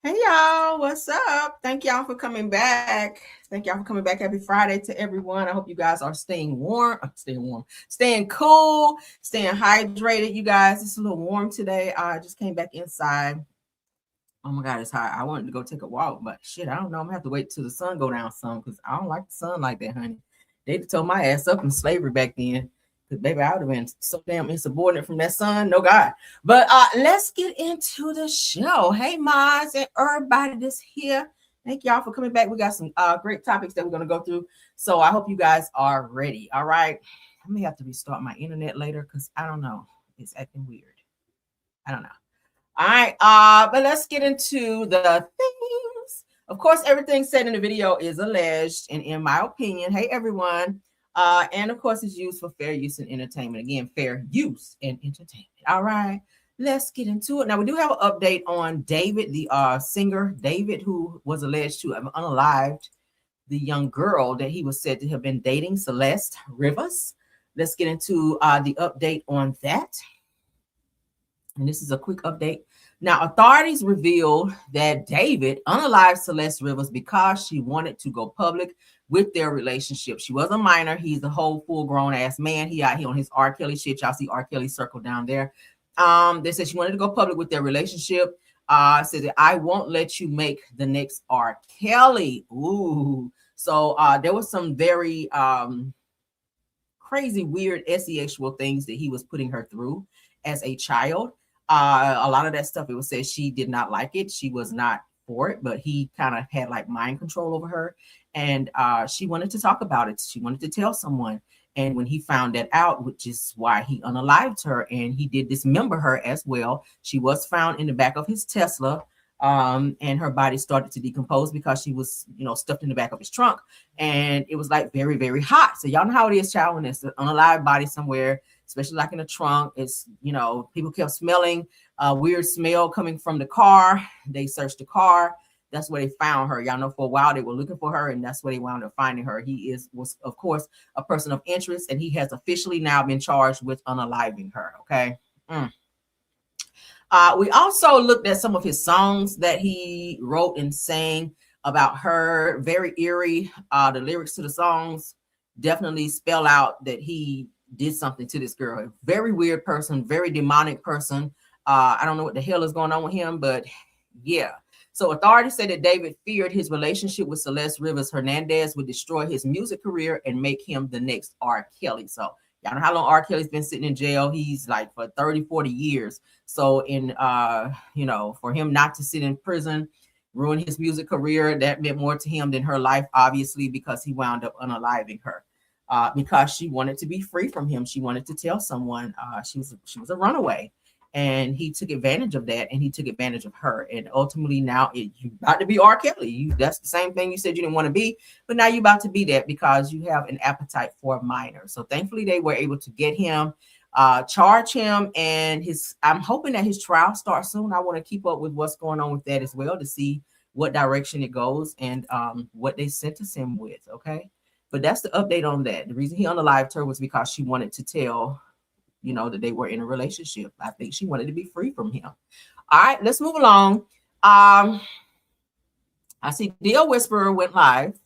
Hey y'all, what's up? Thank y'all for coming back. Thank y'all for coming back. Happy Friday to everyone. I hope you guys are staying cool, staying hydrated. You guys, it's a little warm today. I just came back inside. Oh my God, it's hot. I wanted to go take a walk, but shit, I don't know. I'm gonna have to wait till the sun go down some because I don't like the sun like that, honey. They told my ass up in slavery back then. Because baby, I would have been so damn insubordinate from that sun. No God. But let's get into the show. Hey, Maz and everybody that's here. Thank y'all for coming back. We got some great topics that we're gonna go through. So I hope you guys are ready. All right. I may have to restart my internet later because I don't know. It's acting weird. I don't know. All right, but let's get into the things. Of course, everything said in the video is alleged, and in my opinion, hey everyone, and of course, it's used for fair use and entertainment. Again, fair use and entertainment. All right, let's get into it. Now, we do have an update on David, the singer David, who was alleged to have unalived the young girl that he was said to have been dating, Celeste Rivers. Let's get into the update on that. And this is a quick update. Now, authorities revealed that David unalived Celeste Rivers because she wanted to go public with their relationship. She was a minor. He's a whole full-grown ass man. He out here on his R. Kelly shit. Y'all see R. Kelly circle down there. They said she wanted to go public with their relationship. Said that I won't let you make the next R. Kelly. Ooh. So there was some very crazy, weird, sexual things that he was putting her through as a child. A lot of that stuff, it was said she did not like it. She was not for it, but he kind of had like mind control over her. And she wanted to talk about it. She wanted to tell someone. And when he found that out, which is why he unalived her and he did dismember her as well, she was found in the back of his Tesla. And her body started to decompose because she was, stuffed in the back of his trunk. And it was like very, very hot. So y'all know how it is, child, when it's an unalived body somewhere, especially like in the trunk. It's, people kept smelling a weird smell coming from the car. They searched the car. That's where they found her. Y'all know for a while they were looking for her, and that's where they wound up finding her. He was of course a person of interest, and he has officially now been charged with unaliving her. Okay. We also looked at some of his songs that he wrote and sang about her. Very eerie. The lyrics to the songs definitely spell out that he did something to this girl. A very weird person, very demonic person. I don't know what the hell is going on with him, but yeah. So authorities say that David feared his relationship with Celeste Rivers Hernandez would destroy his music career and make him the next R. Kelly. So y'all know how long R. Kelly's been sitting in jail. He's like for 30, 40 years. So for him not to sit in prison, ruin his music career, that meant more to him than her life, obviously, because he wound up unaliving her. Because she wanted to be free from him. She wanted to tell someone she was a runaway. And he took advantage of that, and he took advantage of her. And ultimately, now you about to be R. Kelly. That's the same thing you said you didn't want to be, but now you're about to be that because you have an appetite for a minor. So thankfully, they were able to get him, charge him, and I'm hoping that his trial starts soon. I want to keep up with what's going on with that as well to see what direction it goes and what they sentence him with. Okay, but that's the update on that. The reason he unalived her was because she wanted to tell that they were in a relationship. I think she wanted to be free from him. All right, let's move along. I see Deal Whisperer went live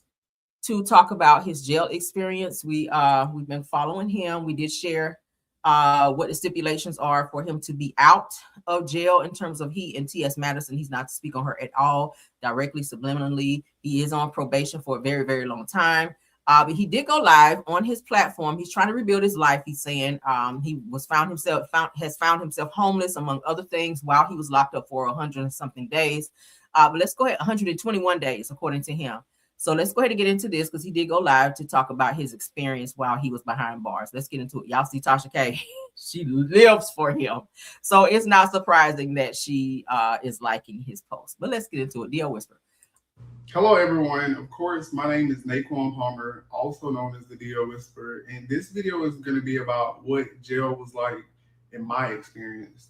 to talk about his jail experience. We've been following him. We did share what the stipulations are for him to be out of jail in terms of he and T.S. Madison. He's not to speak on her at all, directly, subliminally. He is on probation for a very, very long time. But he did go live on his platform. He's trying to rebuild his life. He's saying he has found himself homeless, among other things, while he was locked up for 100 and something days. But let's go ahead, 121 days, according to him. So let's go ahead and get into this because he did go live to talk about his experience while he was behind bars. Let's get into it. Y'all see Tasha K. She lives for him. So it's not surprising that she is liking his post. But let's get into it. Deal Whisper. Hello, everyone. Of course, my name is Naquan Palmer, also known as the D.O. Whisperer, and this video is going to be about what jail was like in my experience.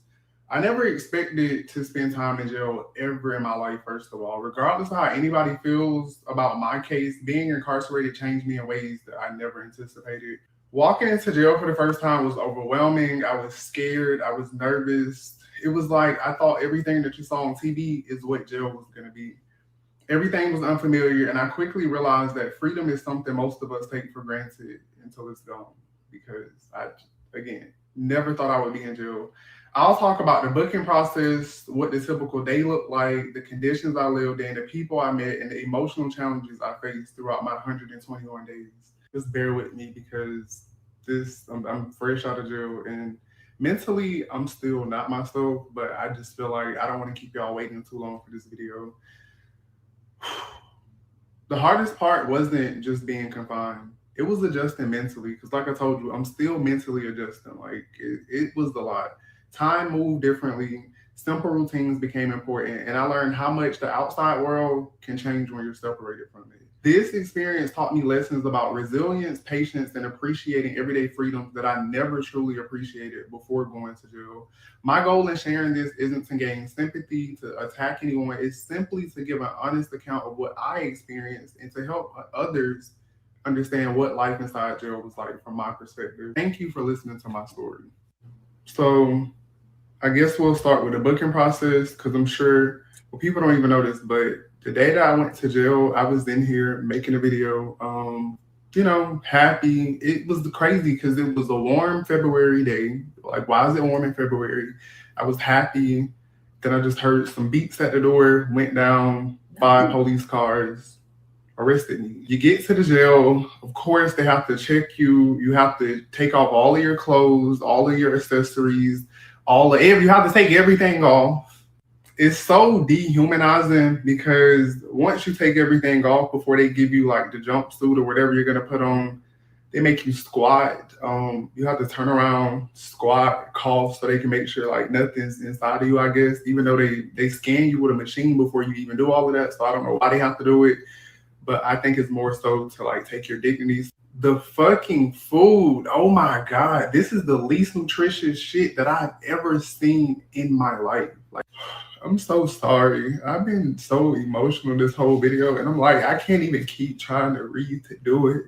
I never expected to spend time in jail ever in my life, first of all. Regardless of how anybody feels about my case, being incarcerated changed me in ways that I never anticipated. Walking into jail for the first time was overwhelming. I was scared. I was nervous. It was like I thought everything that you saw on TV is what jail was going to be. Everything was unfamiliar, and I quickly realized that freedom is something most of us take for granted until it's gone. Because I, again, never thought I would be in jail. I'll talk about the booking process, what the typical day looked like, the conditions I lived in, the people I met, and the emotional challenges I faced throughout my 121 days. Just bear with me because I'm fresh out of jail, and mentally I'm still not myself, but I just feel like I don't want to keep y'all waiting too long for this video. The hardest part wasn't just being confined. It was adjusting mentally because, like I told you, I'm still mentally adjusting. Like it was a lot. Time moved differently. Simple routines became important, and I learned how much the outside world can change when you're separated from it. This experience taught me lessons about resilience, patience, and appreciating everyday freedoms that I never truly appreciated before going to jail. My goal in sharing this isn't to gain sympathy, to attack anyone. It's simply to give an honest account of what I experienced and to help others understand what life inside jail was like from my perspective. Thank you for listening to my story. So I guess we'll start with the booking process because I'm sure people don't even know this, but the day that I went to jail, I was in here making a video, happy. It was crazy because it was a warm February day. Like, why is it warm in February? I was happy. Then I just heard some beeps at the door, went down, 5 police cars, arrested me. You get to the jail, of course, they have to check you. You have to take off all of your clothes, all of your accessories, you have to take everything off. It's so dehumanizing because once you take everything off before they give you like the jumpsuit or whatever you're gonna put on, they make you squat. You have to turn around, squat, cough so they can make sure like nothing's inside of you, I guess, even though they scan you with a machine before you even do all of that. So I don't know why they have to do it, but I think it's more so to like take your dignity. The fucking food, oh my God, this is the least nutritious shit that I've ever seen in my life. Like, I'm so sorry. I've been so emotional this whole video, and I'm like, I can't even keep trying to read to do it.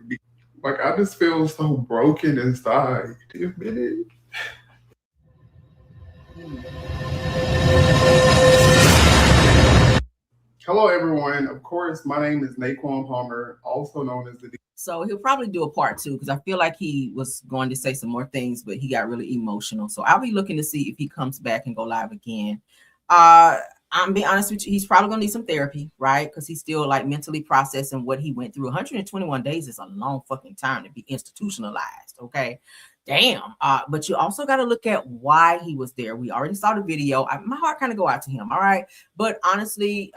Like, I just feel so broken inside. Do you admit it? Hello, everyone. Of course, my name is Naquan Palmer, also known as the D. So he'll probably do a part 2 because I feel like he was going to say some more things, but he got really emotional. So I'll be looking to see if he comes back and go live again. I'm being honest with you, he's probably gonna need some therapy, right? Because he's still like mentally processing what he went through. 121 days is a long fucking time to be institutionalized, okay? Damn. But you also got to look at why he was there. We already saw the video. My heart kind of go out to him, all right? But honestly,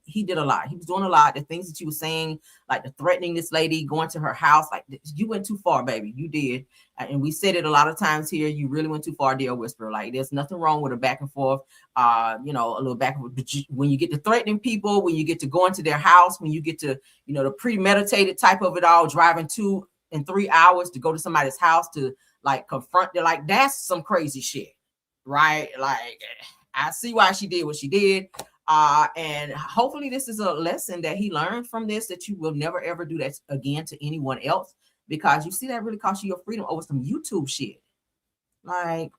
he did a lot. He was doing a lot. The things that you were saying, like the threatening this lady, going to her house, like you went too far, baby. You did. And we said it a lot of times here. You really went too far, dear whisperer. Like there's nothing wrong with a back and forth, a little back and forth. But when you get to threatening people, when you get to going to their house, when you get to, the premeditated type of it all, driving 2 and 3 hours to go to somebody's house to like confront them, like that's some crazy shit, right? Like I see why she did what she did. And hopefully this is a lesson that he learned from this, that you will never ever do that again to anyone else, because you see that really cost you your freedom over some YouTube shit. Like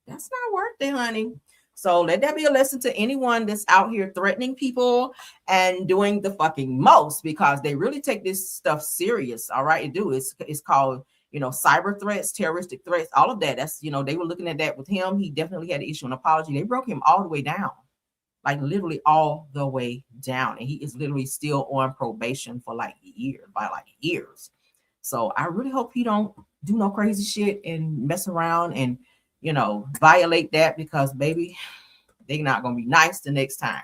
that's not worth it, honey. So let that be a lesson to anyone that's out here threatening people and doing the fucking most, because they really take this stuff serious. All right, it do. It's called, cyber threats, terroristic threats, all of that. That's, they were looking at that with him. He definitely had to issue an apology. They broke him all the way down, like literally all the way down. And he is literally still on probation for years. So I really hope he don't do no crazy shit and mess around and, violate that, because baby, they're not going to be nice the next time.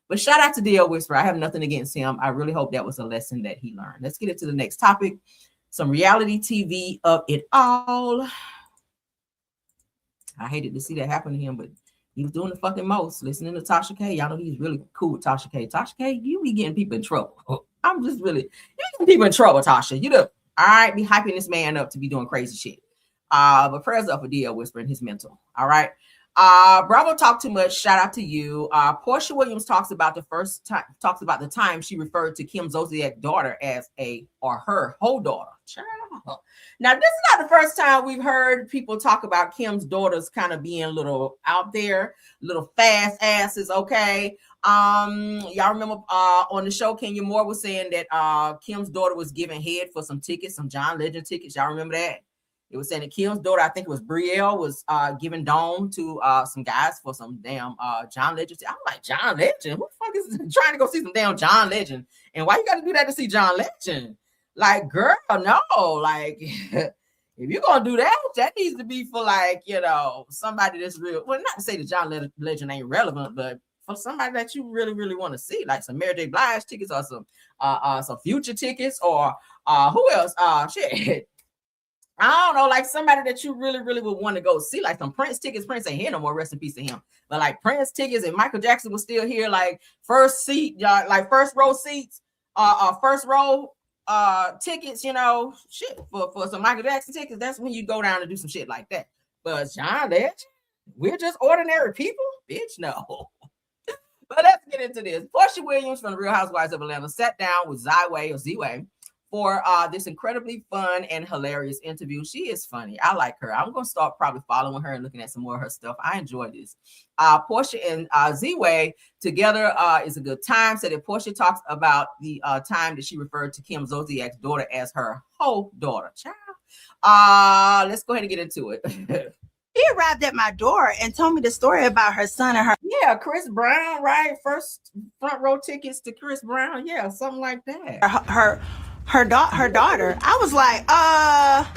But shout out to D.L. Whisperer. I have nothing against him. I really hope that was a lesson that he learned. Let's get into the next topic. Some reality TV of it all. I hated to see that happen to him, but he was doing the fucking most. Listening to Tasha K. Y'all know he's really cool with Tasha K. Tasha K, you be getting people in trouble. I'm just really, you getting people in trouble, Tasha. You do. All right, be hyping this man up to be doing crazy shit. But prayers up for D.L. Whisper and his mental. All right. Bravo Talk Too Much. Shout out to you. Porsha Williams talks about the time she referred to Kim Zolciak's daughter as her whole daughter. Child. Now, this is not the first time we've heard people talk about Kim's daughters kind of being a little out there, little fast asses. Okay. Y'all remember on the show, Kenya Moore was saying that Kim's daughter was giving head for some tickets, some John Legend tickets. Y'all remember that? It was saying that Kim's daughter, I think it was Brielle, was giving dome to some guys for some damn John Legend. I'm like, John Legend? Who the fuck is trying to go see some damn John Legend? And why you got to do that to see John Legend? Like, girl, no. Like, if you're going to do that, that needs to be for, like, you know, somebody that's real. Well, not to say that John Legend ain't relevant, but for somebody that you really, really want to see, like some Mary J. Blige tickets or some Future tickets or who else? Shit. I don't know, like somebody that you really, really would want to go see, like some Prince tickets. Prince ain't here no more, rest in peace to him. But like Prince tickets, and Michael Jackson was still here, like first seat, like first row seats, first row tickets, you know, shit for some Michael Jackson tickets. That's when you go down and do some shit like that. But John Legend, we're just ordinary people, bitch. No. But let's get into this. Porsha Williams from the Real Housewives of Atlanta sat down with Z-Way for this incredibly fun and hilarious interview. She is funny. I like her. I'm going to start probably following her and looking at some more of her stuff. I enjoy this. Porsha and Z-Way together is a good time. Said that Porsha talks about the time that she referred to Kim Zolciak's daughter as her whole daughter. Child. Let's go ahead and get into it. She arrived at my door and told me the story about her son and her. Yeah, Chris Brown, right? First front row tickets to Chris Brown. Yeah, something like that. Her daughter. I was like,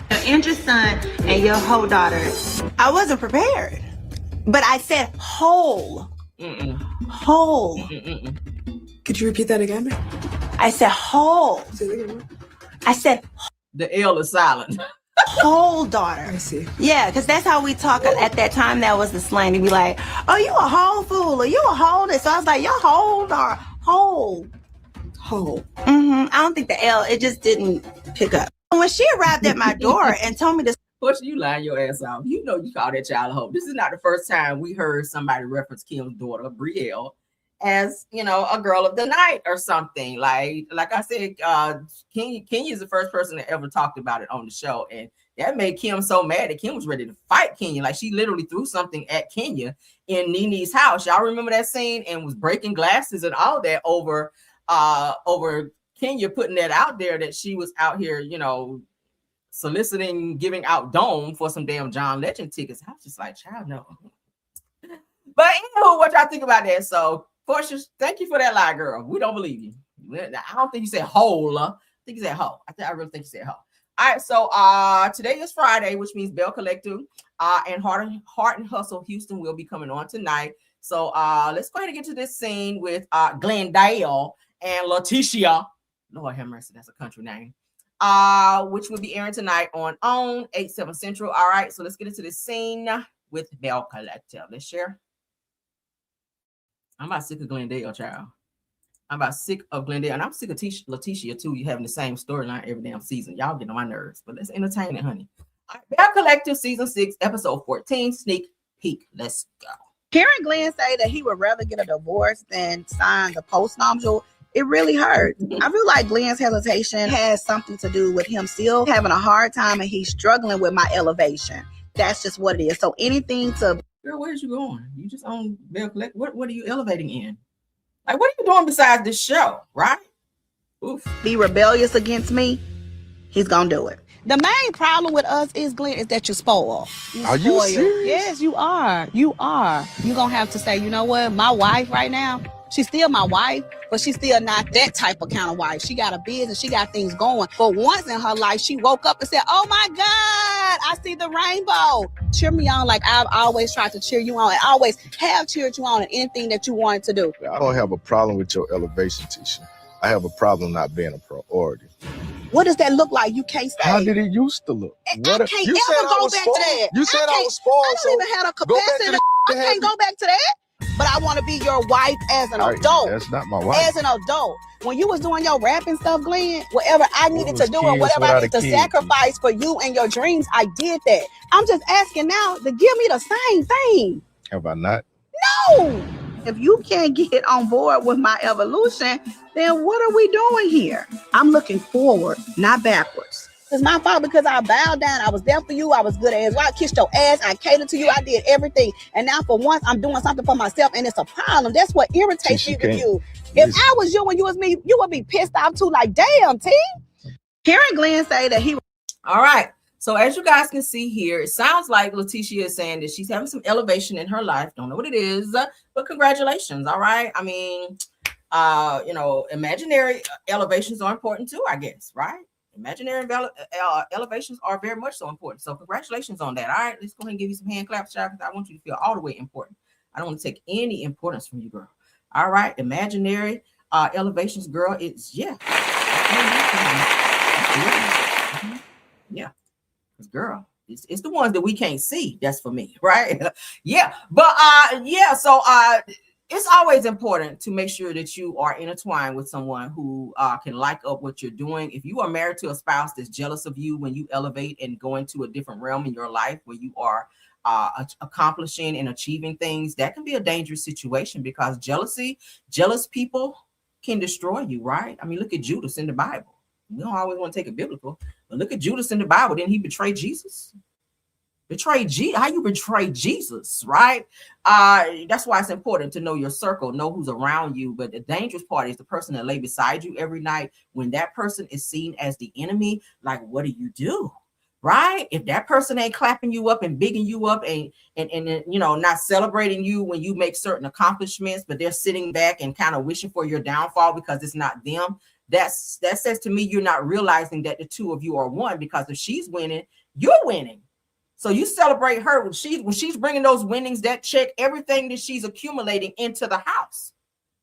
your injured son and your whole daughter. I wasn't prepared, but I said whole. Whole. Could you repeat that again? I said whole. I said the L is silent. Whole daughter. I see. Yeah, because that's how we talk at that time. That was the slang. To be like, oh, you a whole fool, or you a whole this. So I was like, you're whole or whole. Whole. I don't think the L, it just didn't pick up. When she arrived at my door and told me this. Porsha, you lying your ass off. You know you call that child a hoe. This is not the first time we heard somebody reference Kim's daughter, Brielle, as, you know, a girl of the night or something. Like I said, Kenya is the first person that ever talked about it on the show. And that made Kim so mad that Kim was ready to fight Kenya. Like she literally threw something at Kenya in Nene's house. Y'all remember that scene? And was breaking glasses and all that over Kenya putting that out there that she was out here, you know, soliciting, giving out dome for some damn John Legend tickets. I was just like, child, no. But anywho, what y'all think about that? So, Porsha, thank you for that lie, girl. We don't believe you. I don't think you said whole. I think you said hoe. I really think you said hoe. All right, so today is Friday, which means Belle Collective and Heart and Hustle Houston will be coming on tonight. So let's go ahead and get to this scene with Glendale and Leticia. Lord have mercy, that's a country name. Which will be airing tonight on 8/7 Central. All right, so let's get into this scene with Belle Collective. Let's share. I'm about sick of Glendale, child. I'm about sick of Glendale, and I'm sick of Leticia too. You having the same storyline every damn season. Y'all get on my nerves, but let's entertain it, honey. All right, Belle Collective season 6, episode 14, sneak peek. Let's go. Hearing Glenn say that he would rather get a divorce than sign the post-nuptial, it really hurt. I feel like Glenn's hesitation has something to do with him still having a hard time and he's struggling with my elevation. That's just what it is. So anything to... Girl, where's you going? You just on Belle Collective. What are you elevating in? Like, what are you doing besides this show, right? Oof. Be rebellious against me, he's gonna do it. The main problem with us is, Glenn, is that you spoil. Are you serious? Yes, you are. You are. You're going to have to say, you know what? My wife right now, she's still my wife, but she's still not that type of kind of wife. She got a business. She got things going. But once in her life, she woke up and said, oh, my God, I see the rainbow. Cheer me on like I've always tried to cheer you on. I always have cheered you on in anything that you wanted to do. I don't have a problem with your elevation, Tisha. I have a problem not being a priority. What does that look like? You can't say. How did it used to look? I can't ever go back to that. You said I was spoiled. I don't even have a capacity. I can't go back to that. But I want to be your wife as an adult. That's not my wife. As an adult. When you was doing your rap and stuff, Glenn, whatever I needed to do and whatever I needed to sacrifice for you and your dreams, I did that. I'm just asking now to give me the same thing. Have I not? No. If you can't get on board with my evolution, then what are we doing here? I'm looking forward, not backwards. It's my fault because I bowed down. I was there for you. I was good as well. I kissed your ass. I catered to you. I did everything. And now for once, I'm doing something for myself, and it's a problem. That's what irritates me with you. If I was you and you was me, you would be pissed off too. Like, damn, T. Hearing Glenn say that he. All right. So as you guys can see here, it sounds like Letitia is saying that she's having some elevation in her life. Don't know what it is, but congratulations. All right. I mean, you know, imaginary elevations are important too, I guess, right? Imaginary elevations are very much so important. So congratulations on that. All right, let's go ahead and give you some hand claps, child, because I want you to feel all the way important. I don't want to take any importance from you, girl. All right, imaginary elevations, girl. It's yeah. Yeah, because girl, it's the ones that we can't see. That's for me, right? Yeah, but yeah. So it's always important to make sure that you are intertwined with someone who can like up what you're doing. If you are married to a spouse that's jealous of you when you elevate and go into a different realm in your life where you are accomplishing and achieving things, that can be a dangerous situation because jealous people can destroy you, right? I mean, look at Judas in the Bible. We don't always want to take it biblical, but look at Judas in the Bible. Didn't he betray Jesus? How you betray Jesus, right? That's why it's important to know your circle, know who's around you. But the dangerous part is the person that lay beside you every night. When that person is seen as the enemy, like, what do? Right? If that person ain't clapping you up and bigging you up and you know, not celebrating you when you make certain accomplishments, but they're sitting back and kind of wishing for your downfall because it's not them, that says to me you're not realizing that the two of you are one, because if she's winning, you're winning. So you celebrate her when she's bringing those winnings, that check everything that she's accumulating into the house.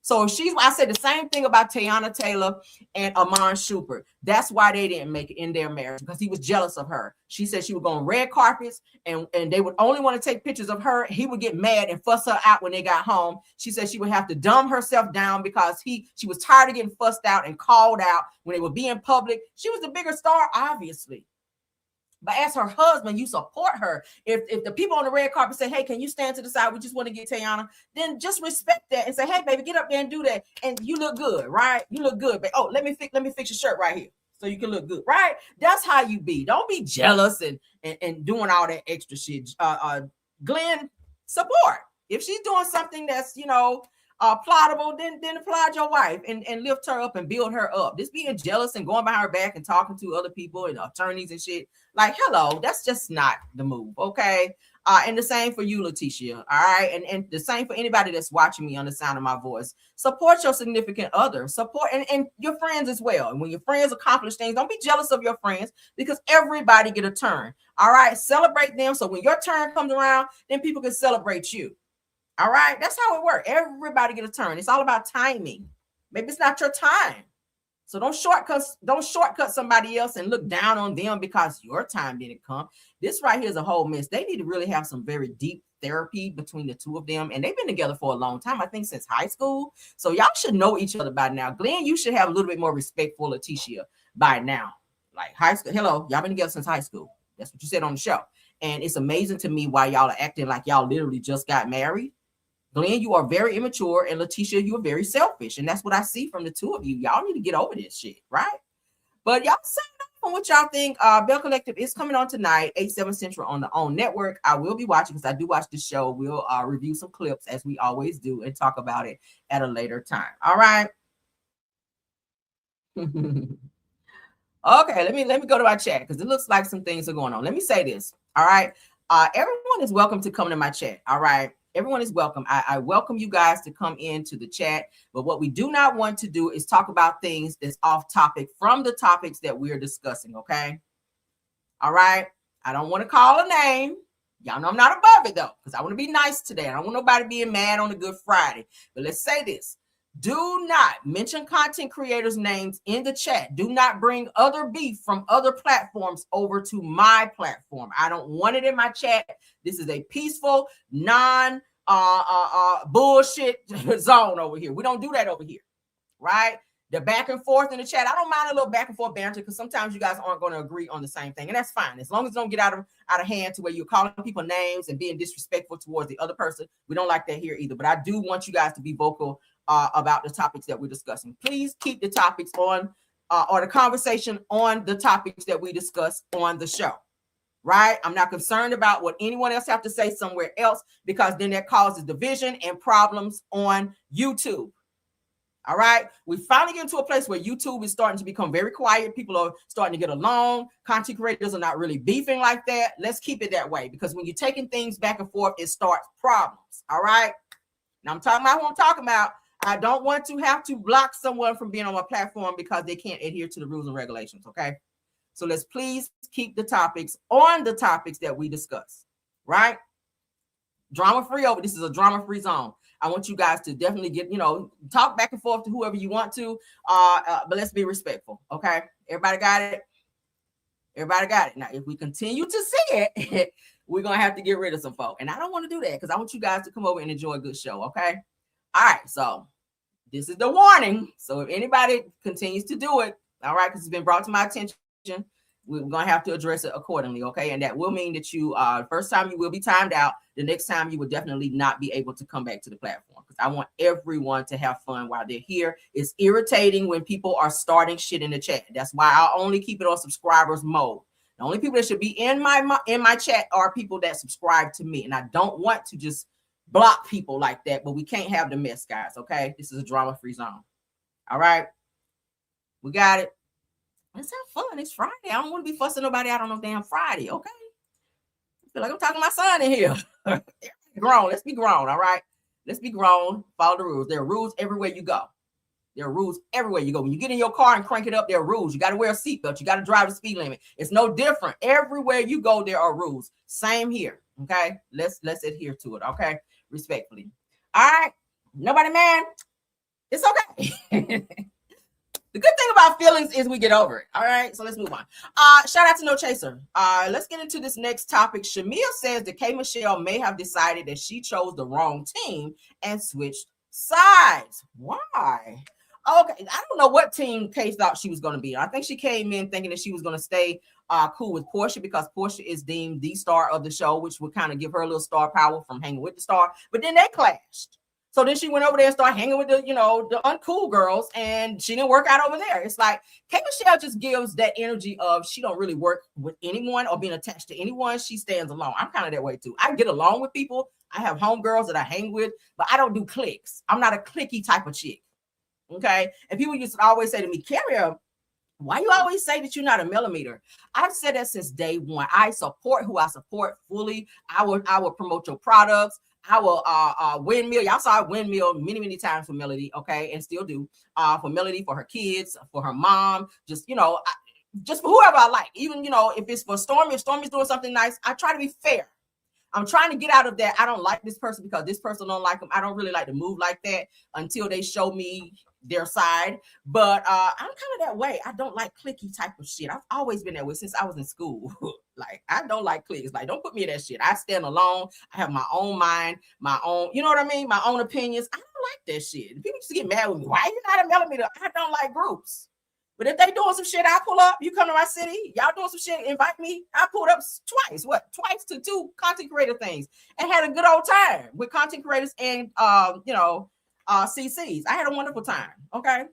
So if I said the same thing about Teyana Taylor and Amon Shupert. That's why they didn't make it in their marriage, because he was jealous of her. She said she would go on red carpets and they would only want to take pictures of her. He would get mad and fuss her out when they got home. She said she would have to dumb herself down because she was tired of getting fussed out and called out when they would be in public. She was the bigger star, obviously. But as her husband, you support her. If the people on the red carpet say, hey, can you stand to the side? We just want to get Teyana. Then just respect that and say, hey, baby, get up there and do that. And you look good, right? You look good. But let me fix your shirt right here so you can look good, right? That's how you be. Don't be jealous and doing all that extra shit. Glenn, support. If she's doing something that's, you know, plottable, then applaud your wife and lift her up and build her up. This being jealous and going behind her back and talking to other people and attorneys and shit, like, hello, that's just not the move, okay? And the same for you, Letitia, all right? And the same for anybody that's watching me on the sound of my voice. Support your significant other, support and your friends as well. And when your friends accomplish things, don't be jealous of your friends, because everybody get a turn, all right? Celebrate them so when your turn comes around, then people can celebrate you. All right, that's how it works. Everybody get a turn. It's all about timing. Maybe it's not your time. So don't shortcut somebody else and look down on them because your time didn't come. This right here is a whole mess. They need to really have some very deep therapy between the two of them. And they've been together for a long time, I think since high school. So y'all should know each other by now. Glenn, you should have a little bit more respect for Letitia by now. Like high school. Hello, y'all been together since high school. That's what you said on the show. And it's amazing to me why y'all are acting like y'all literally just got married. Glenn, you are very immature, and Letitia, you are very selfish. And that's what I see from the two of you. Y'all need to get over this shit, right? But y'all say on what y'all think. Belle Collective is coming on tonight, 8/7 Central on the OWN network. I will be watching because I do watch the show. We'll review some clips as we always do and talk about it at a later time. All right. Okay, let me go to my chat because it looks like some things are going on. Let me say this. All right. Everyone is welcome to come to my chat. All right. Everyone is welcome. I welcome you guys to come into the chat. But what we do not want to do is talk about things that's off topic from the topics that we're discussing. Okay. All right. I don't want to call a name. Y'all know I'm not above it though, because I want to be nice today. I don't want nobody being mad on a Good Friday. But let's say this. Do not mention content creators' names in the chat. Do not bring other beef from other platforms over to my platform. I don't want it in my chat. This is a peaceful, bullshit zone over here. We don't do that over here, right? The back and forth in the chat. I don't mind a little back and forth banter because sometimes you guys aren't going to agree on the same thing, and that's fine as long as it don't get out of hand to where you're calling people names and being disrespectful towards the other person. We don't like that here either. But I do want you guys to be vocal about the topics that we're discussing. Please keep the topics on or the conversation on the topics that we discuss on the show. Right? I'm not concerned about what anyone else have to say somewhere else because then that causes division and problems on YouTube. All right. We finally get into a place where YouTube is starting to become very quiet. People are starting to get along. Content creators are not really beefing like that. Let's keep it that way because when you're taking things back and forth, it starts problems. All right. Now I'm talking about who I'm talking about. I don't want to have to block someone from being on my platform because they can't adhere to the rules and regulations. Okay. So let's please keep the topics on the topics that we discuss. Right. Drama free over. This is a drama free zone. I want you guys to definitely get, talk back and forth to whoever you want to, but let's be respectful, okay? Everybody got it? Everybody got it. Now, if we continue to see it, we're going to have to get rid of some folk. And I don't want to do that because I want you guys to come over and enjoy a good show, okay? All right, so this is the warning. So if anybody continues to do it, all right, because it's been brought to my attention, we're going to have to address it accordingly, okay? And that will mean that you, first time you will be timed out. The next time you will definitely not be able to come back to the platform because I want everyone to have fun while they're here. It's irritating when people are starting shit in the chat. That's why I only keep it on subscribers mode. The only people that should be in my chat are people that subscribe to me. And I don't want to just block people like that, but we can't have the mess, guys, okay? This is a drama-free zone. All right? We got it. Let's have fun. It's Friday. I don't want to be fussing nobody out on no damn Friday, okay? I feel like I'm talking to my son in here. Grown. Let's be grown, all right? Let's be grown. Follow the rules. There are rules everywhere you go. There are rules everywhere you go. When you get in your car and crank it up, there are rules. You got to wear a seatbelt. You got to drive the speed limit. It's no different. Everywhere you go, there are rules. Same here, okay? Let's adhere to it, okay? Respectfully. All right? Nobody mad? It's okay. The good thing about feelings is we get over it. All right, so let's move on. Shout out to No Chaser. Let's get into this next topic. Shamea says that K Michelle may have decided that she chose the wrong team and switched sides. Why? Okay, I don't know what team K thought she was going to be. I think she came in thinking that she was going to stay cool with Porsha because Porsha is deemed the star of the show, which would kind of give her a little star power from hanging with the star. But then they clashed. So then she went over there and started hanging with the uncool girls, and she didn't work out over there. It's like K Michelle just gives that energy of she don't really work with anyone or being attached to anyone. She stands alone. I'm kind of that way too. I get along with people. I have homegirls that I hang with, but I don't do cliques. I'm not a cliquey type of chick. Okay. And people used to always say to me, Carrier, why you always say that you're not a millimeter? I've said that since day one. I support who I support fully. I will promote your products. I will windmill. Y'all saw I windmill many times for Melody, okay, and still do. For Melody, for her kids, for her mom, just just for whoever I like. Even if it's for Stormy, if Stormy's doing something nice, I try to be fair. I'm trying to get out of that. I don't like this person because this person don't like them. I don't really like to move like that until they show me their side. But I'm kind of that way. I don't like cliquey type of shit. I've always been that way since I was in school. Like, I don't like cliques. Like, don't put me in that shit. I stand alone. I have my own mind, my own, you know what I mean? My own opinions. I don't like that shit. People used to get mad with me. Why are you not a millimeter? I don't like groups. But if they doing some shit, I pull up. You come to my city. Y'all doing some shit, invite me. I pulled up twice. Twice to 2 content creator things and had a good old time with content creators and, CCs. I had a wonderful time. Okay.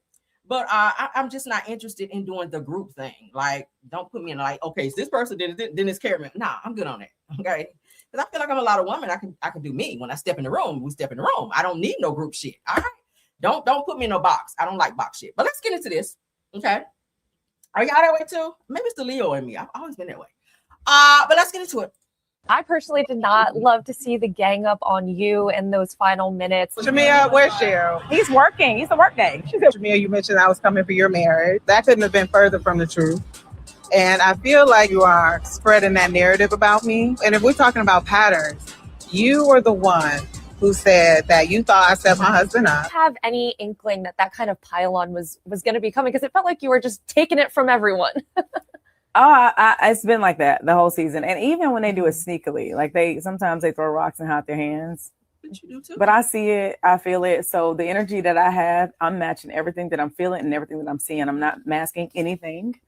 But I'm just not interested in doing the group thing. Like, don't put me in like, okay, it's this person, then it's Carrie. Nah, I'm good on that. Okay. Because I feel like I'm a lot of women. I can do me. When I step in the room, we step in the room. I don't need no group shit. All right. Don't put me in no box. I don't like box shit. But let's get into this. Okay. Are y'all that way too? Maybe it's the Leo in me. I've always been that way. But let's get into it. I personally did not love to see the gang up on you in those final minutes. Shamea, where's Cheryl? He's working. He's a work day. She said, Shamea, you mentioned I was coming for your marriage. That couldn't have been further from the truth. And I feel like you are spreading that narrative about me. And if we're talking about patterns, you were the one who said that you thought I set my husband up. Have any inkling that kind of pile-on was going to be coming? Because it felt like you were just taking it from everyone. It's been like that the whole season. And even when they do it sneakily, like sometimes they throw rocks and hide their hands. But you do too. But I see it, I feel it. So the energy that I have, I'm matching everything that I'm feeling and everything that I'm seeing. I'm not masking anything.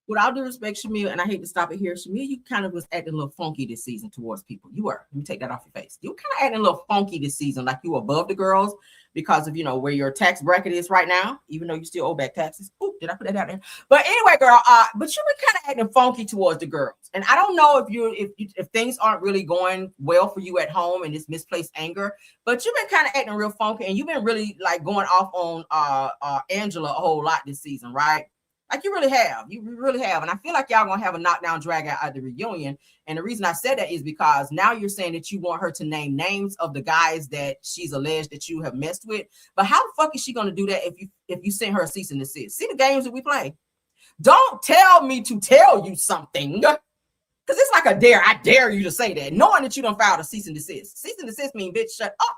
With all due respect, Shamea, and I hate to stop it here, Shamea, you kind of was acting a little funky this season towards people. You were. Let me take that off your face. You were kind of acting a little funky this season, like you were above the girls because of, where your tax bracket is right now, even though you still owe back taxes. Oop, did I put that out there? But anyway, girl, but you were kind of acting funky towards the girls. And I don't know if things aren't really going well for you at home and this misplaced anger, but you've been kind of acting real funky and you've been really like going off on Angela a whole lot this season, right? Like you really have. And I feel like y'all gonna have a knockdown drag out at the reunion. And the reason I said that is because now you're saying that you want her to name names of the guys that she's alleged that you have messed with. But how the fuck is she gonna do that if you send her a cease and desist? See the games that we play. Don't tell me to tell you something. Because it's like a dare. I dare you to say that, knowing that you done filed a cease and desist. Cease and desist mean bitch shut up.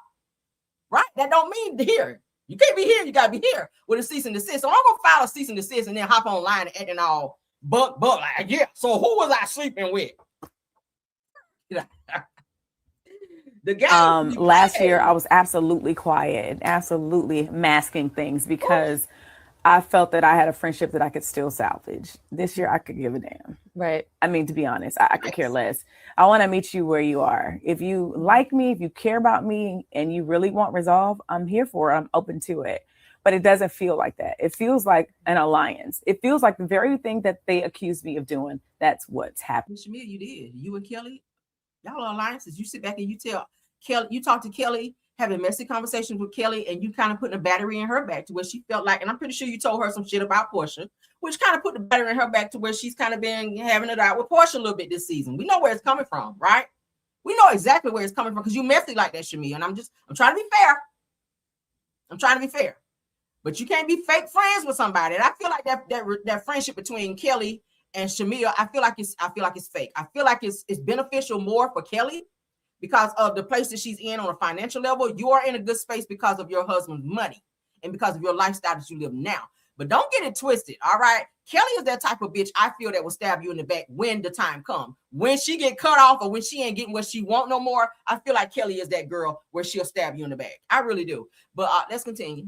Right? That don't mean here. You can't be here, you gotta be here with a cease and desist. So I'm gonna file a cease and desist and then hop online and acting all buck like, yeah. So who was I sleeping with? The game last year I was absolutely quiet and absolutely masking things because I felt that I had a friendship that I could still salvage. This year I could give a damn. Right. I mean, to be honest, I could care less. I want to meet you where you are. If you like me, if you care about me and you really want resolve, I'm here for it. I'm open to it. But it doesn't feel like that. It feels like an alliance. It feels like the very thing that they accused me of doing. That's what's happening. Shamea, you did. You and Kelly, y'all are alliances. You sit back and you tell Kelly, you talk to Kelly, having messy conversations with Kelly, and you kind of putting a battery in her back to where she felt like, and I'm pretty sure you told her some shit about Porsha, which kind of put the battery in her back to where she's kind of been having it out with Porsha a little bit this season. We know where it's coming from, right? We know exactly where it's coming from because you messy like that, Shamea. And I'm trying to be fair. I'm trying to be fair. But you can't be fake friends with somebody. And I feel like that friendship between Kelly and Shamea, I feel like it's fake. I feel like it's beneficial more for Kelly because of the place that she's in on a financial level. You are in a good space because of your husband's money and because of your lifestyle that you live now. But don't get it twisted, all right? Kelly is that type of bitch, I feel, that will stab you in the back when the time comes. When she get cut off or when she ain't getting what she want no more, I feel like Kelly is that girl where she'll stab you in the back. I really do. But let's continue.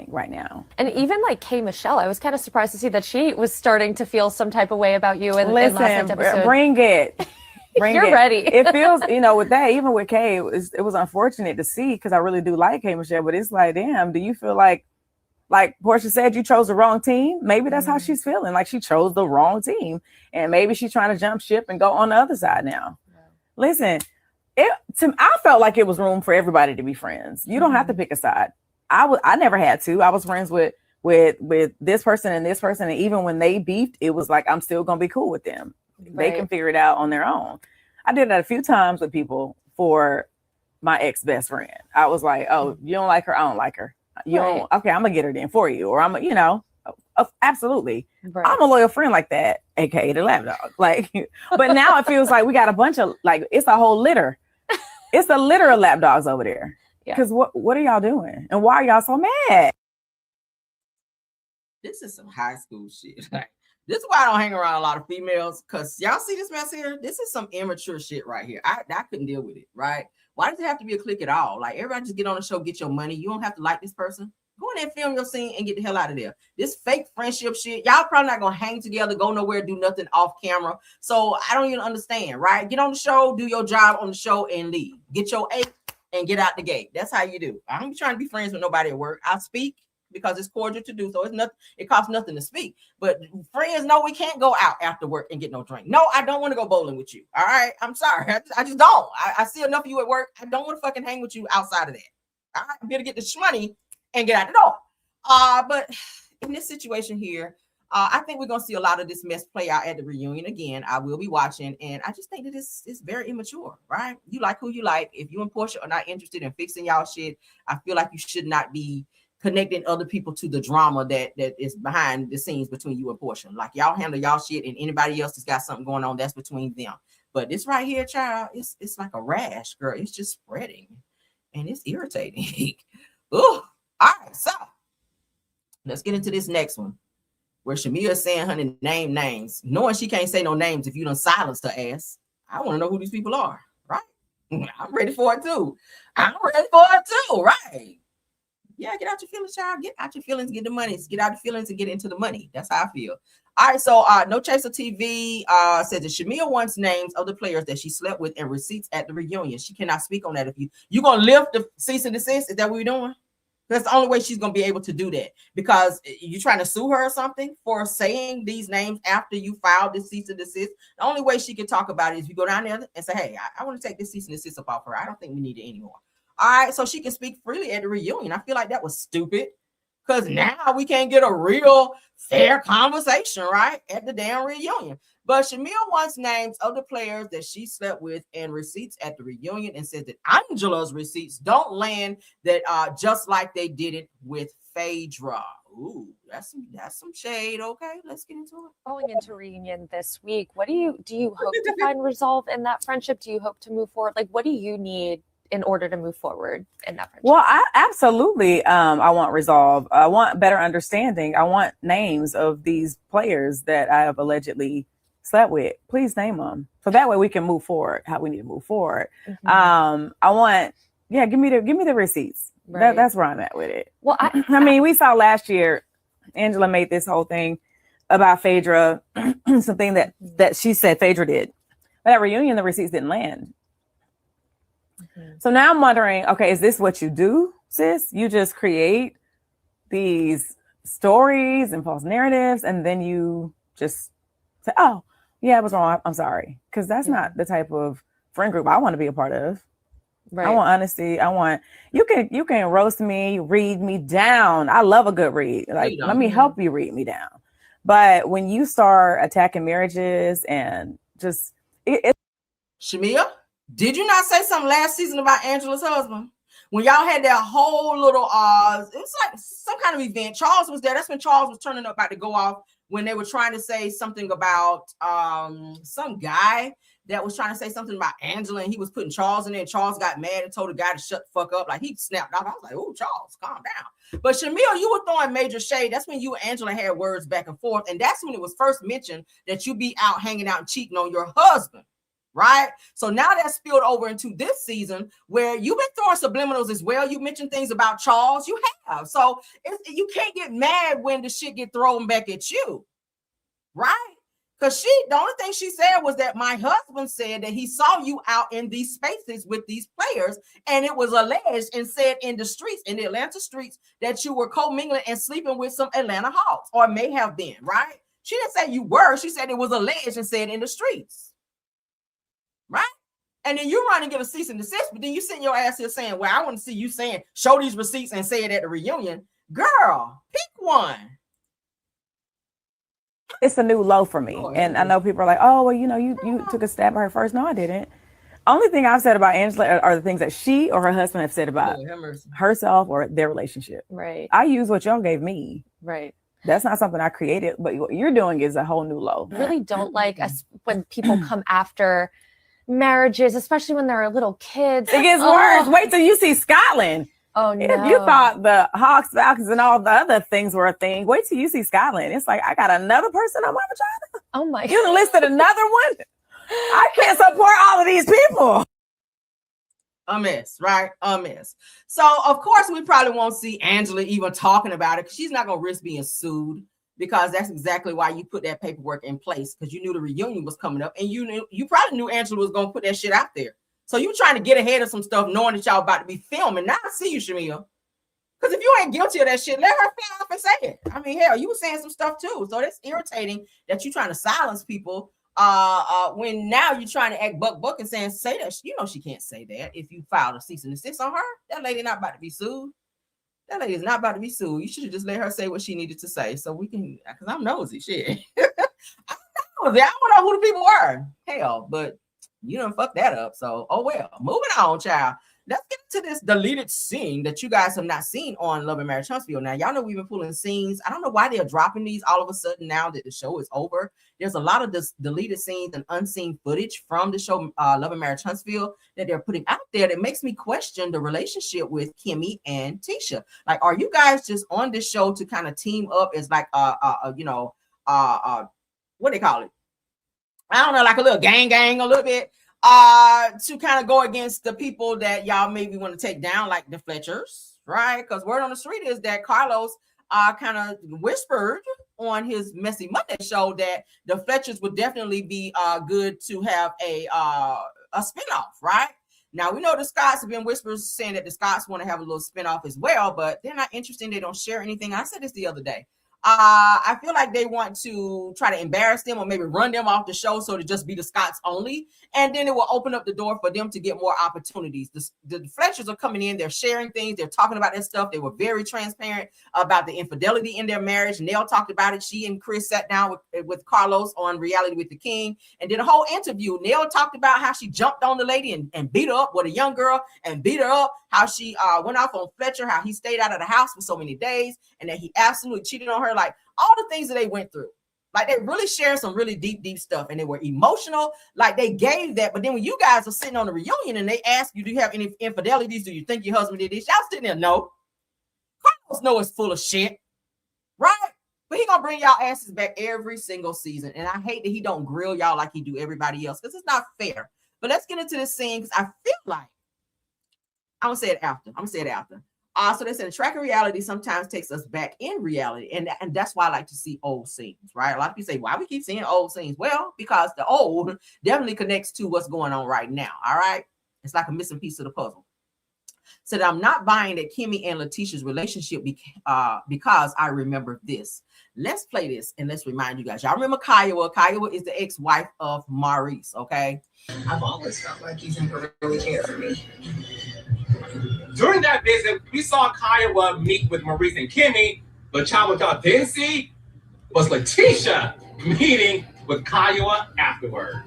Right now. And even like K. Michelle, I was kind of surprised to see that she was starting to feel some type of way about you in last night's episode. Bring it. You're ready. It feels, with that, even with Kay, it was unfortunate to see because I really do like K. Michelle, but it's like, damn, do you feel like Porsha said, you chose the wrong team? Maybe that's how she's feeling, like she chose the wrong team, and maybe she's trying to jump ship and go on the other side now. Yeah. Listen, I felt like it was room for everybody to be friends. You don't have to pick a side. I never had to. I was friends with this person and this person, and even when they beefed, it was like I'm still gonna be cool with them. Right. They can figure it out on their own. I did that a few times with people for my ex-best friend. I was like, oh, you don't like her? I don't like her. You don't? Okay, I'm gonna get her then for you. Or absolutely. Right. I'm a loyal friend like that, aka the lap dog. Like, but now it feels like we got a bunch of, like, it's a whole litter. It's a litter of lap dogs over there. Because what are y'all doing? And why are y'all so mad? This is some high school shit. This is why I don't hang around a lot of females, because y'all see this mess here? This is some immature shit right here. I couldn't deal with it, right? Why does it have to be a clique at all? Like, everybody just get on the show, get your money. You don't have to like this person. Go in there, film your scene, and get the hell out of there. This fake friendship shit, y'all probably not going to hang together, go nowhere, do nothing off camera. So I don't even understand, right? Get on the show, do your job on the show, and leave. Get your A and get out the gate. That's how you do. I don't be trying to be friends with nobody at work. I speak because it's cordial to do so. It's nothing. It costs nothing to speak. But friends, no, we can't go out after work and get no drink. No, I don't want to go bowling with you. All right, I'm sorry. I just don't. I see enough of you at work. I don't want to fucking hang with you outside of that. All right, I'm here to get this money and get out the door. But in this situation here, I think we're gonna see a lot of this mess play out at the reunion again. I will be watching, and I just think that it's very immature, right? You like who you like. If you and Porsha are not interested in fixing y'all shit, I feel like you should not be connecting other people to the drama that is behind the scenes between you and Porsha. Like, y'all handle y'all shit, and anybody else that's got something going on, that's between them. But this right here, child, it's like a rash, girl. It's just spreading, and it's irritating. Ooh. All right, so let's get into this next one, where Shamea is saying her name names, knowing she can't say no names if you done silenced her ass. I want to know who these people are, right? I'm ready for it too. I'm ready for it too, right? Yeah, get out your feelings, child. Get out your feelings, get the money. Get out your feelings and get into the money. That's how I feel. All right, so No Chaser TV says that Shamea wants names of the players that she slept with and receipts at the reunion. She cannot speak on that. If you gonna lift the cease and desist, is that what we're doing? That's the only way she's gonna be able to do that, because you're trying to sue her or something for saying these names after you filed this cease and desist. The only way she can talk about it is you go down there and say, hey, I want to take this cease and desist up off her. I don't think we need it anymore. All right, so she can speak freely at the reunion. I feel like that was stupid, because now we can't get a real fair conversation, right, at the damn reunion. But Shamea wants names of the players that she slept with and receipts at the reunion, and says that Angela's receipts don't land that just like they did it with Phaedra. Ooh, that's some shade. Okay, let's get into it. Going into reunion this week, what do you hope to find resolve in that friendship? Do you hope to move forward? Like, what do you need in order to move forward in that friendship? Well, I absolutely, I want resolve. I want better understanding. I want names of these players that I have allegedly slept with. Please name them, so that way we can move forward how we need to move forward. I want, give me the receipts. Right. That's where I'm at with it. Well, I mean, we saw last year, Angela made this whole thing about Phaedra, something that she said Phaedra did. But at reunion, the receipts didn't land. So now I'm wondering, okay, is this what you do, sis? You just create these stories and false narratives, and then you just say, oh, yeah, I was wrong. I'm sorry. Because that's not the type of friend group I want to be a part of. Right. I want honesty. I want, you can roast me, read me down. I love a good read. Like, let me help you read me down. But when you start attacking marriages and just Shamea, did you not say something last season about Angela's husband? When y'all had that whole little it was like some kind of event. Charles was there. That's when Charles was turning up about to go off, when they were trying to say something about some guy that was trying to say something about Angela, and he was putting Charles in there. Charles got mad and told the guy to shut the fuck up. Like, he snapped off. I was like, oh, Charles, calm down. But Shamea, you were throwing major shade. That's when you and Angela had words back and forth. And that's when it was first mentioned that you be out hanging out and cheating on your husband. Right? So now that's spilled over into this season, where you've been throwing subliminals as well. You mentioned things about Charles. You have. So you can't get mad when the shit get thrown back at you. Right? Because the only thing she said was that my husband said that he saw you out in these spaces with these players, and it was alleged and said in the streets, in the Atlanta streets, that you were commingling and sleeping with some Atlanta Hawks, or may have been, right? She didn't say you were. She said it was alleged and said in the streets. Right? And then you run and get a cease and desist, but then you sitting your ass here saying, well, I want to see you saying, show these receipts and say it at the reunion. Girl, pick one. It's a new low for me. And I know people are like, oh, well, you took a stab at her first. No, I didn't. Only thing I've said about Angela are the things that she or her husband have said about herself or their relationship. Right. I use what y'all gave me. Right. That's not something I created, but what you're doing is a whole new low. I really don't like us when people come after marriages, especially when there are little kids. It gets worse. Wait till you see Scotland. Oh no! If you thought the Hawks, Falcons, and all the other things were a thing, wait till you see Scotland. It's like, I got another person on my vagina. Oh my! You listed another one. I can't support all of these people. A mess, right? A mess. So of course we probably won't see Angela even talking about it, because she's not gonna risk being sued. Because that's exactly why you put that paperwork in place, because you knew the reunion was coming up, and you probably knew Angela was gonna put that shit out there. So you trying to get ahead of some stuff, knowing that y'all about to be filming. Now I see you, Shamea. Because if you ain't guilty of that shit, let her fly off and say it. I mean, hell, you were saying some stuff too. So that's irritating that you're trying to silence people when now you're trying to act buck and saying, say that. You know she can't say that if you filed a cease and desist on her. That lady not about to be sued. That lady is not about to be sued. You should have just let her say what she needed to say, so we can, because I'm nosy, shit. I don't know who the people were. Hell, but you done fucked that up. So, oh well. Moving on, child. Let's get into this deleted scene that you guys have not seen on Love and Marriage Huntsville. Now, y'all know we've been pulling scenes. I don't know why they're dropping these all of a sudden now that the show is over. There's a lot of this deleted scenes and unseen footage from the show Love and Marriage Huntsville that they're putting out there that makes me question the relationship with Kimmy and Tisha. Like, are you guys just on this show to kind of team up as like what do they call it? I don't know, like a little gang a little bit. to kind of go against the people that y'all maybe want to take down, like the Fletchers, right? Because word on the street is that Carlos kind of whispered on his Messy Monday show that the Fletchers would definitely be good to have a spinoff, right? Now, we know the Scotts have been whispers saying that the Scotts want to have a little spinoff as well, but they're not interested. They don't share anything. I said this the other day. I feel like they want to try to embarrass them or maybe run them off the show so to just be the Scotts only. And then it will open up the door for them to get more opportunities. The Fletchers are coming in. They're sharing things. They're talking about that stuff. They were very transparent about the infidelity in their marriage. Nell talked about it. She and Chris sat down with Carlos on Reality with the King and did a whole interview. Nell talked about how she jumped on the lady and beat her up with a young girl and beat her up. How she went off on Fletcher, how he stayed out of the house for so many days and that he absolutely cheated on her. Like all the things that they went through. Like they really shared some really deep stuff and they were emotional. Like they gave that. But then when you guys are sitting on the reunion and they ask you, do you have any infidelities? Do you think your husband did this? Y'all sitting there, no. Carlos know it's full of shit, right? But he gonna bring y'all asses back every single season. And I hate that he don't grill y'all like he do everybody else because it's not fair. But let's get into this scene because I feel like I'm gonna say it after. So they said the track of reality sometimes takes us back in reality. And that's why I like to see old scenes, right? A lot of people say, why we keep seeing old scenes? Well, because the old definitely connects to what's going on right now. All right. It's like a missing piece of the puzzle. So that I'm not buying that Kimmy and Letitia's relationship because I remember this. Let's play this and let's remind you guys. Y'all remember Kiowa? Kiowa is the ex-wife of Maurice, okay? I've always felt like you never really cared for me. During that visit, we saw Kiowa meet with Maurice and Kimmy, but what y'all didn't see was Letitia meeting with Kiowa afterward.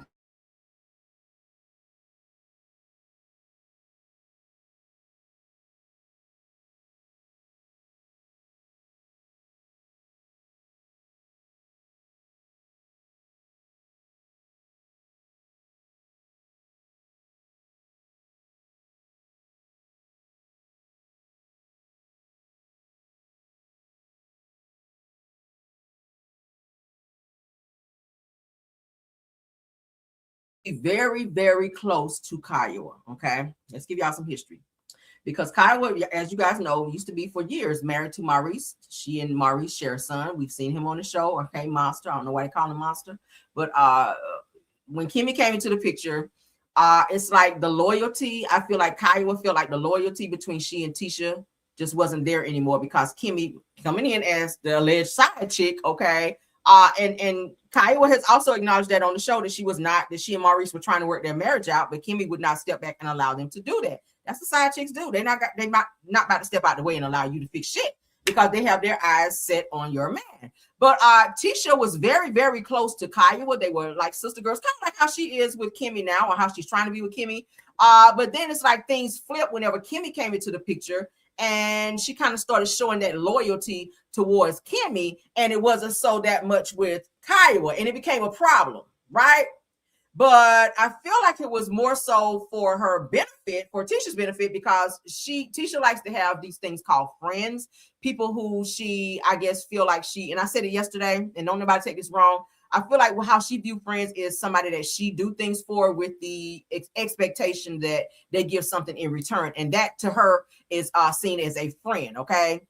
Very, very close to Kiowa, okay? Let's give y'all some history. Because Kiowa, as you guys know, used to be for years married to Maurice. She and Maurice share a son. We've seen him on the show, okay, Monster. I don't know why they call him Monster. But when Kimmy came into the picture, it's like the loyalty. I feel like Kiowa feel like the loyalty between she and Tisha just wasn't there anymore because Kimmy coming in as the alleged side chick, okay? And Kiowa has also acknowledged that on the show that she and Maurice were trying to work their marriage out, but Kimmy would not step back and allow them to do that. That's what side chicks do. They not about to step out the way and allow you to fix shit because they have their eyes set on your man. But Tisha was very, very close to Kiowa. They were like sister girls, kind of like how she is with Kimmy now, or how she's trying to be with Kimmy. But then it's like things flipped whenever Kimmy came into the picture. And she kind of started showing that loyalty towards Kimmy, and it wasn't so that much with Kiowa, and it became a problem, right? But I feel like it was more so for her benefit, for Tisha's benefit, because Tisha likes to have these things called friends, people who she, I guess, feel like and I said it yesterday, and don't nobody take this wrong. I feel like how she view friends is somebody that she do things for with the expectation that they give something in return. And that to her is seen as a friend, okay?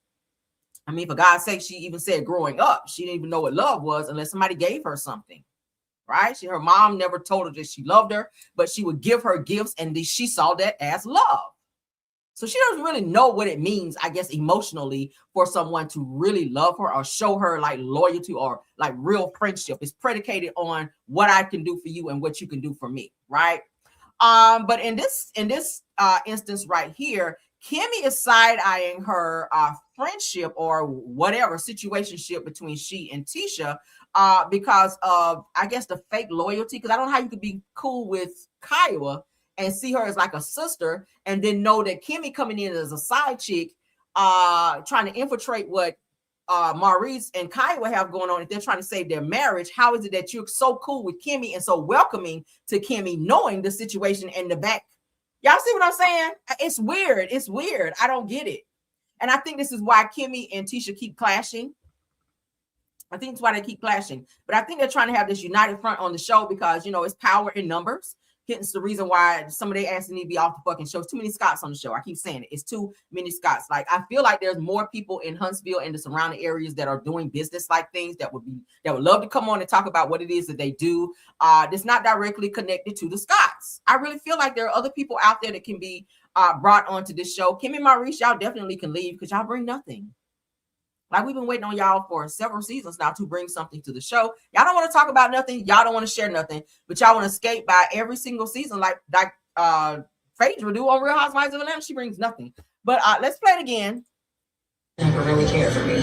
I mean, for God's sake, she even said growing up, she didn't even know what love was unless somebody gave her something, right? Her mom never told her that she loved her, but she would give her gifts and she saw that as love. So she doesn't really know what it means, I guess, emotionally for someone to really love her or show her like loyalty or like real friendship. It's predicated on what I can do for you and what you can do for me, right? But in this instance right here, Kimmy is side-eyeing her friendship or whatever situationship between she and Tisha because of, I guess, the fake loyalty. Because I don't know how you could be cool with Kiowa and see her as like a sister and then know that Kimmy coming in as a side chick trying to infiltrate what Maurice and Kiowa have going on. If they're trying to save their marriage, how is it that you're so cool with Kimmy and so welcoming to Kimmy, knowing the situation in the back? Y'all see what I'm saying? It's weird. It's weird. I don't get it. And I think this is why Kimmy and Tisha keep clashing. I think it's why they keep clashing. But I think they're trying to have this united front on the show because, you know, it's power in numbers. Hence the reason why some of their asses need to be off the fucking show. It's too many Scots on the show. I keep saying it. It's too many Scots. Like, I feel like there's more people in Huntsville and the surrounding areas that are doing business like things that would love to come on and talk about what it is that they do. That's not directly connected to the Scots. I really feel like there are other people out there that can be brought onto this show. Kim and Maurice, y'all definitely can leave because y'all bring nothing. Like, we've been waiting on y'all for several seasons now to bring something to the show. Y'all don't want to talk about nothing. Y'all don't want to share nothing, but y'all want to skate by every single season like Phaedra do on Real Housewives of Atlanta. She brings nothing. But let's play it again. Never really cared for me.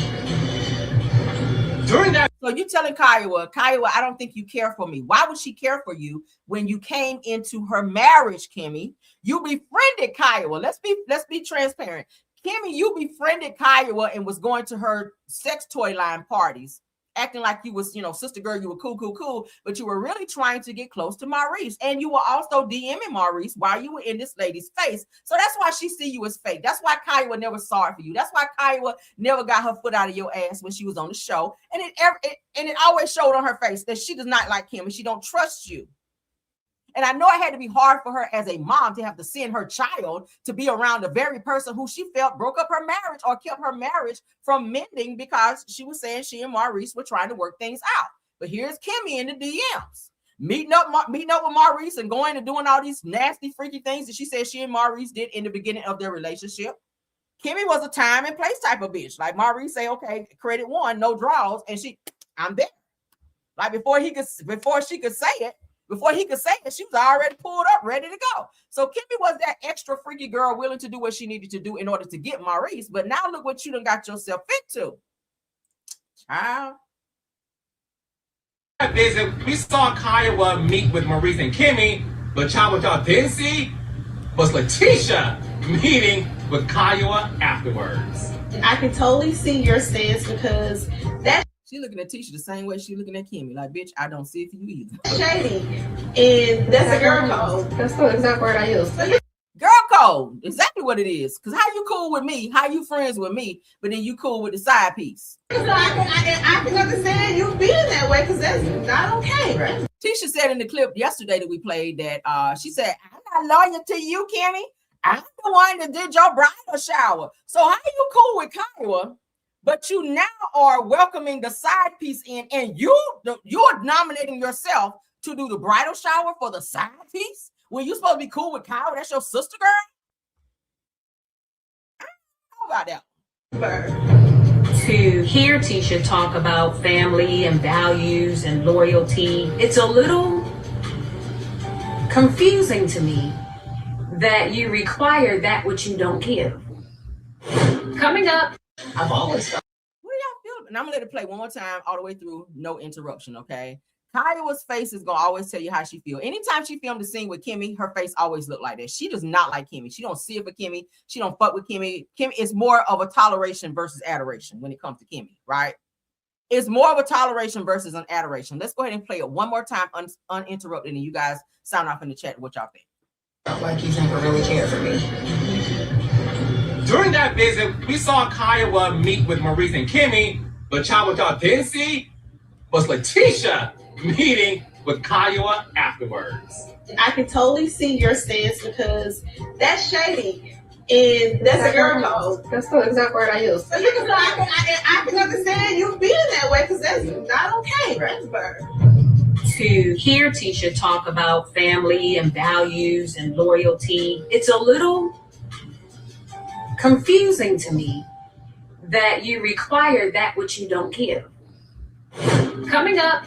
During that, so you telling Kiowa, I don't think you care for me. Why would she care for you when you came into her marriage, Kimmy? You befriended Kiowa. Let's be transparent. Kimmy, you befriended Kiowa and was going to her sex toy line parties, acting like you was, sister girl, you were cool, but you were really trying to get close to Maurice. And you were also DMing Maurice while you were in this lady's face. So that's why she see you as fake. That's why Kiowa never saw it for you. That's why Kiowa never got her foot out of your ass when she was on the show. And it always showed on her face that she does not like him and she don't trust you. And I know it had to be hard for her as a mom to have to send her child to be around the very person who she felt broke up her marriage or kept her marriage from mending because she was saying she and Maurice were trying to work things out. But here's Kimmy in the DMs, meeting up with Maurice and going and doing all these nasty, freaky things that she said she and Maurice did in the beginning of their relationship. Kimmy was a time and place type of bitch. Like Maurice say, okay, credit one, no draws, and I'm there. Like before he could say it, she was already pulled up, ready to go. So Kimmy was that extra freaky girl willing to do what she needed to do in order to get Maurice. But now look what you done got yourself into. Child. that visit, we saw Kiowa meet with Maurice and Kimmy, but what y'all didn't see was Letitia meeting with Kiowa afterwards. I can totally see your stance because that's She looking at Tisha the same way she looking at Kimmy. Like, bitch, I don't see it for you either. shady. And that's a girl code. That's the exact word I use. Girl code. Exactly what it is. Because how you cool with me? How you friends with me? But then you cool with the side piece. So I can understand you being that way because that's not okay. Right? Tisha said in the clip yesterday that we played that she said, I'm not loyal to you, Kimmy. I'm the one that did your bridal shower. So how you cool with Kiowa? But you now are welcoming the side piece in, and you're nominating yourself to do the bridal shower for the side piece when you're supposed to be cool with Kyle. That's your sister girl. I don't know about that. To hear Tisha talk about family and values and loyalty, it's a little confusing to me that you require that which you don't give. Coming up. I've always thought. What do y'all feel? And I'm gonna let it play one more time, all the way through, no interruption. Okay. Kiowa's face is gonna always tell you how she feel. Anytime she filmed the scene with Kimmy, her face always looked like that. She does not like Kimmy. She don't see it for Kimmy. She don't fuck with Kimmy. Kimmy is more of a toleration versus adoration when it comes to Kimmy, right? It's more of a toleration versus an adoration. Let's go ahead and play it one more time, uninterrupted, and you guys sound off in the chat what y'all think. Felt like you never really cared for me. During that visit, we saw Kiowa meet with Maurice and Kimmy, but what y'all didn't see was Letitia meeting with Kiowa afterwards. I can totally see your stance because that's shady. And that's a girl code. That's the exact word I use. So I can understand you being that way because that's not okay. Right? To hear Tisha talk about family and values and loyalty, it's a little confusing to me that you require that which you don't give. Coming up.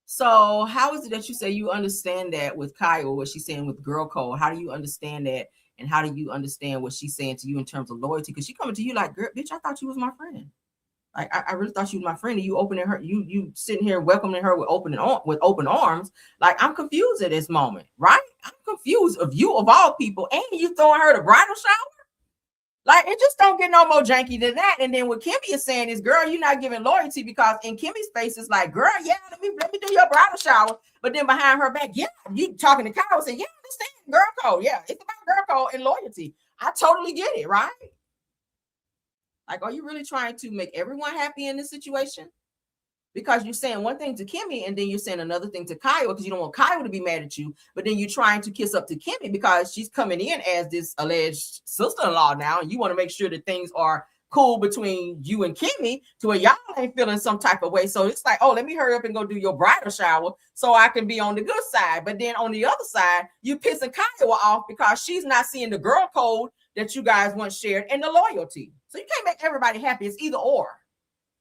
So how is it that you say you understand that with Kyle, what she's saying with girl code? How do you understand that? And how do you understand what she's saying to you in terms of loyalty? Because she coming to you like, girl, bitch, I thought you was my friend. Like, I really thought you was my friend. And you opening her, you sitting here welcoming her with open arms. Like, I'm confused at this moment, right? I'm confused of you of all people. And you throwing her the bridal shower? Like, it just don't get no more janky than that. And then what Kimmy is saying is, girl, you're not giving loyalty because in Kimmy's face, it's like, girl, yeah, let me do your bridal shower. But then behind her back, yeah, you talking to Kyle saying, yeah, I understand girl code. Yeah, it's about girl code and loyalty. I totally get it, right? Like, are you really trying to make everyone happy in this situation? because you're saying one thing to Kimmy and then you're saying another thing to Kyle because you don't want Kyle to be mad at you, but then you're trying to kiss up to Kimmy because she's coming in as this alleged sister-in-law now, and you want to make sure that things are cool between you and Kimmy to where y'all ain't feeling some type of way. So it's like, oh, let me hurry up and go do your bridal shower so I can be on the good side. But then on the other side, you pissing Kyle off because she's not seeing the girl code that you guys once shared and the loyalty. So you can't make everybody happy. It's either or,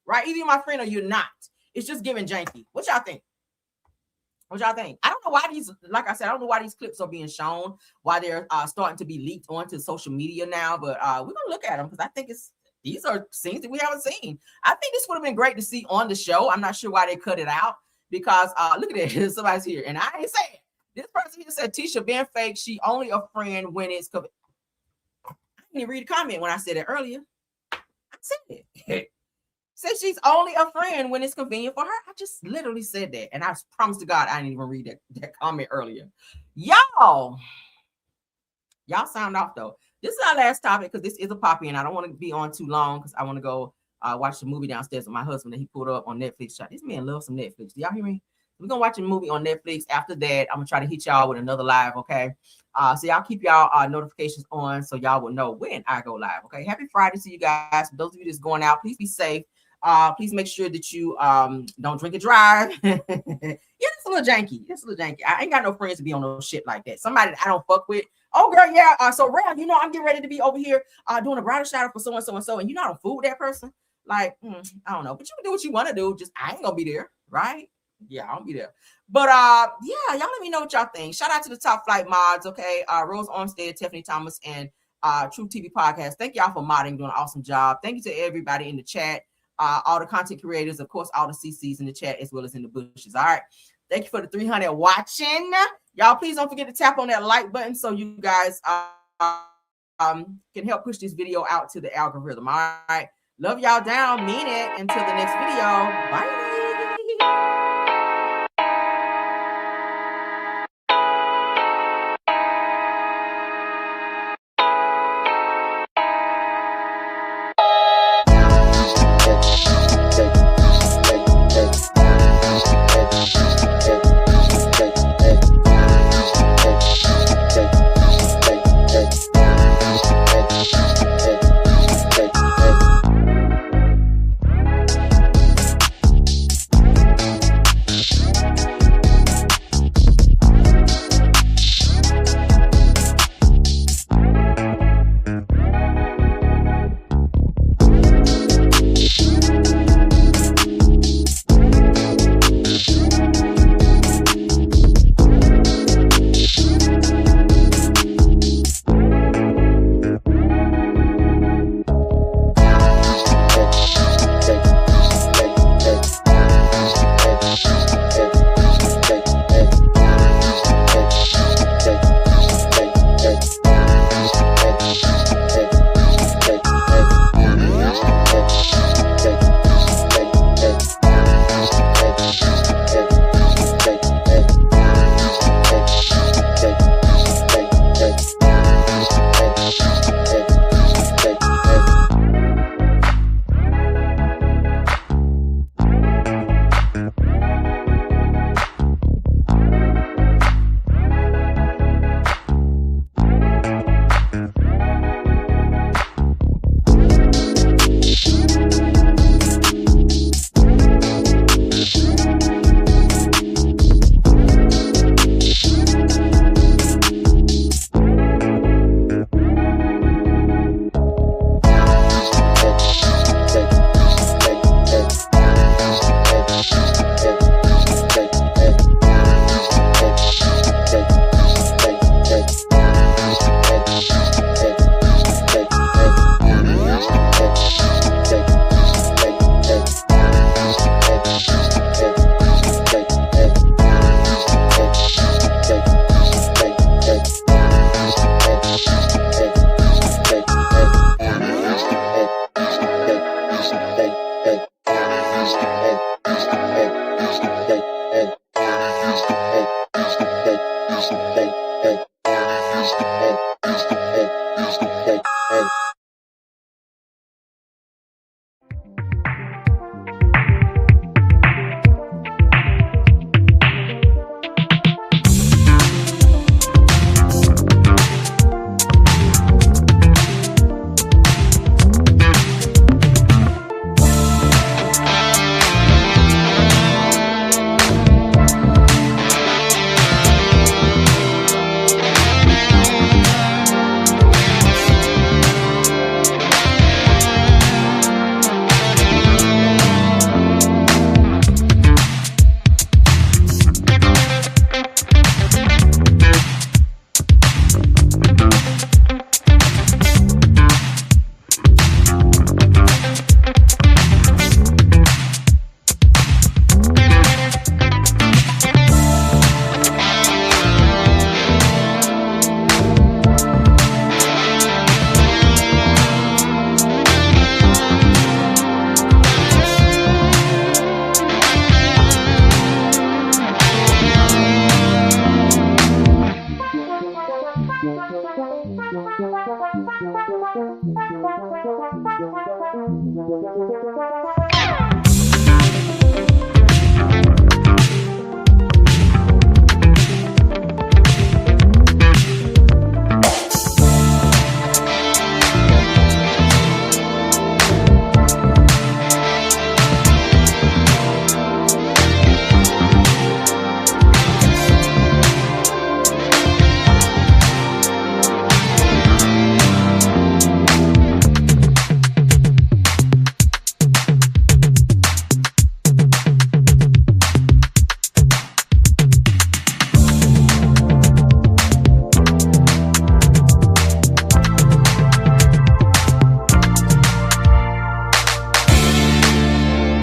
right? Either you're my friend or you're not. It's just giving janky. What y'all think? What y'all think? I don't know why these, like I said, I don't know why these clips are being shown, why they're starting to be leaked onto social media now, but we're going to look at them because I think these are scenes that we haven't seen. I think this would have been great to see on the show. I'm not sure why they cut it out because look at it. Somebody's here. And I ain't saying it. This person here said, Tisha been fake. She only a friend when it's I didn't read a comment when I said it earlier. I said it. Said she's only a friend when it's convenient for her. I just literally said that. And I promise to God, I didn't even read that comment earlier. Y'all sound off though. This is our last topic because this is a poppy and I don't want to be on too long because I want to go watch the movie downstairs with my husband that he pulled up on Netflix. This man loves some Netflix. Do y'all hear me? We're going to watch a movie on Netflix. After that, I'm going to try to hit y'all with another live, okay? So y'all keep y'all notifications on so y'all will know when I go live, okay? Happy Friday to you guys. For those of you that's going out, please be safe. Please make sure that you don't drink and drive. Yeah, it's a little janky. It's a little janky. I ain't got no friends to be on no shit like that. Somebody that I don't fuck with. Oh, girl, yeah. So, Rev, you know, I'm getting ready to be over here doing a bridal shower for so and so and so, and you know, I don't fool with that person. Like, I don't know, but you can do what you want to do. Just I ain't gonna be there, right? Yeah, I'll be there. But yeah, y'all let me know what y'all think. Shout out to the Top Flight mods, okay? Rose Armstead, Tiffany Thomas, and True TV Podcast. Thank y'all for modding, doing an awesome job. Thank you to everybody in the chat, all the content creators, of course, all the CCs in the chat as well as in the bushes. All right. Thank you for the 300 watching. Y'all, please don't forget to tap on that like button so you guys can help push this video out to the algorithm. All right. Love y'all down. Mean it. Until the next video. Bye.